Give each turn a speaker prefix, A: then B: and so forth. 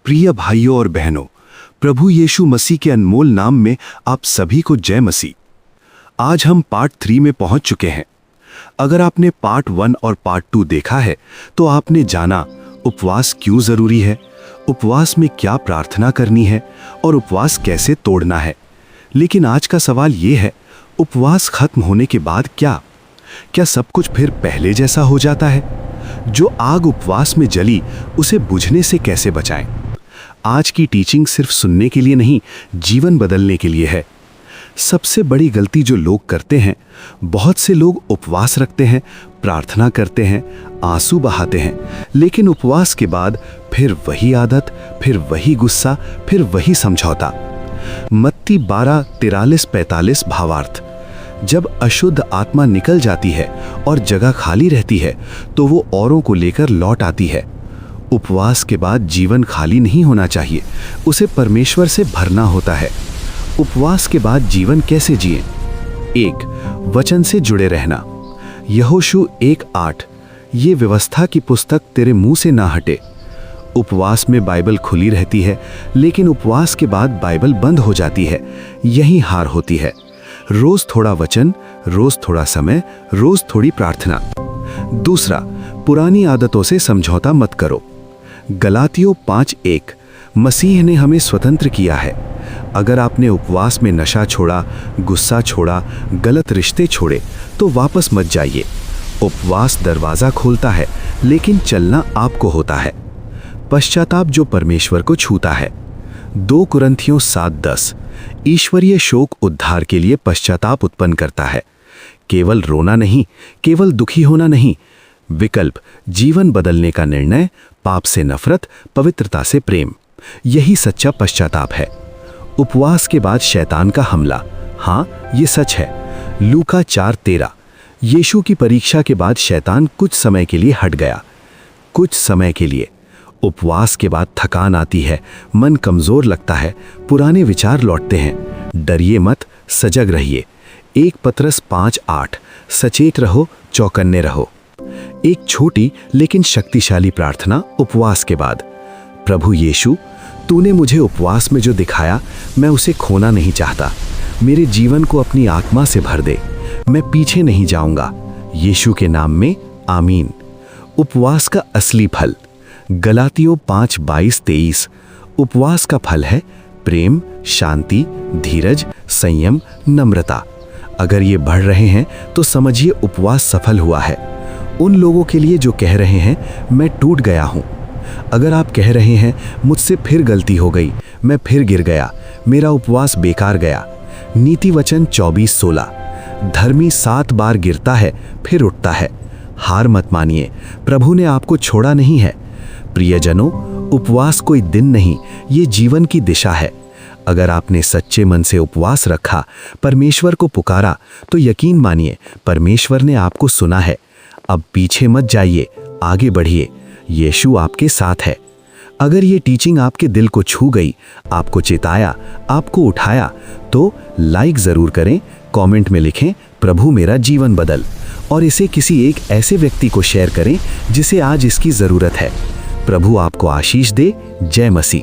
A: प्रिय भाइयों और बहनों, प्रभु यीशु मसीह के अनमोल नाम में आप सभी को जय मसीह। आज हम पार्ट 3 में पहुंच चुके हैं। अगर आपने पार्ट 1 और पार्ट 2 देखा है तो आपने जाना उपवास क्यों जरूरी है, उपवास में क्या प्रार्थना करनी है और उपवास कैसे तोड़ना है। लेकिन आज का सवाल ये है, उपवास खत्म होने के बाद क्या सब कुछ फिर पहले जैसा हो जाता है? जो आग उपवास में जली उसे बुझने से कैसे बचाएं? आज की टीचिंग सिर्फ सुनने के लिए नहीं, जीवन बदलने के लिए है। सबसे बड़ी गलती जो लोग करते हैं, बहुत से लोग उपवास रखते हैं, प्रार्थना करते हैं, आंसू बहाते हैं, लेकिन उपवास के बाद फिर वही आदत, फिर वही गुस्सा, फिर वही समझौता। मत्ती 12:43-45 भावार्थ। जब अशुद्ध आत्मा निकल जाती है और जगह खाली रहती है तो वो औरों को लेकर लौट आती है। उपवास के बाद जीवन खाली नहीं होना चाहिए, उसे परमेश्वर से भरना होता है। उपवास के बाद जीवन कैसे जिएं? 1. वचन से जुड़े रहना। यहोशू 1:8। ये व्यवस्था की पुस्तक तेरे मुंह से ना हटे। उपवास में बाइबल खुली रहती है, लेकिन उपवास के बाद बाइबल बंद हो जाती है। यही हार होती है। रोज थोड़ा वचन, रोज थोड़ा समय, रोज थोड़ी प्रार्थना। 2. पुरानी आदतों से समझौता मत करो। गलातियों 5:1। मसीह ने हमें स्वतंत्र किया है। अगर आपने उपवास में नशा छोड़ा, गुस्सा छोड़ा, गलत रिश्ते छोड़े तो वापस मत जाइए। उपवास दरवाजा खोलता है, लेकिन चलना आपको होता है। पश्चाताप जो परमेश्वर को छूता है। 2 कुरिन्थियों 7:10। ईश्वरीय शोक उद्धार के लिए पश्चाताप उत्पन्न करता है। केवल रोना नहीं, केवल दुखी होना नहीं, विकल्प जीवन बदलने का निर्णय, पाप से नफरत, पवित्रता से प्रेम। यही सच्चा पश्चाताप है। उपवास के बाद शैतान का हमला। हाँ, ये सच है। लूका 4:13। यीशु की परीक्षा के बाद शैतान कुछ समय के लिए हट गया। कुछ समय के लिए। उपवास के बाद थकान आती है, मन कमजोर लगता है, पुराने विचार लौटते हैं। डरिए मत, सजग रहिए। 1 पतरस 5:8। सचेत रहो, चौकन्ने रहो। एक छोटी लेकिन शक्तिशाली प्रार्थना उपवास के बाद। प्रभु यीशु, तूने मुझे उपवास में जो दिखाया, मैं उसे खोना नहीं चाहता। मेरे जीवन को अपनी आत्मा से भर दे। मैं पीछे नहीं जाऊंगा। यीशु के नाम में आमीन। उपवास का असली फल। गलातियों 5:22-23। उपवास का फल है प्रेम, शांति, धीरज, संयम, नम्रता। अगर ये बढ़ रहे हैं तो समझिए उपवास सफल हुआ है। उन लोगों के लिए जो कह रहे हैं मैं टूट गया हूं। अगर आप कह रहे हैं मुझसे फिर गलती हो गई, मैं फिर गिर गया, मेरा उपवास बेकार गया। नीति वचन 24:16। धर्मी 7 बार गिरता है फिर उठता है। हार मत मानिए, प्रभु ने आपको छोड़ा नहीं है। प्रियजनों, उपवास कोई दिन नहीं, ये जीवन की दिशा है। अगर आपने सच्चे मन से उपवास रखा, परमेश्वर को पुकारा, तो यकीन मानिए परमेश्वर ने आपको सुना है। अब पीछे मत जाइए, आगे बढ़िए। यीशु आपके साथ है। अगर ये टीचिंग आपके दिल को छू गई, आपको चेताया, आपको उठाया, तो लाइक जरूर करें, कमेंट में लिखें प्रभु मेरा जीवन बदल, और इसे किसी एक ऐसे व्यक्ति को शेयर करें जिसे आज इसकी जरूरत है। प्रभु आपको आशीष दे। जय मसीह।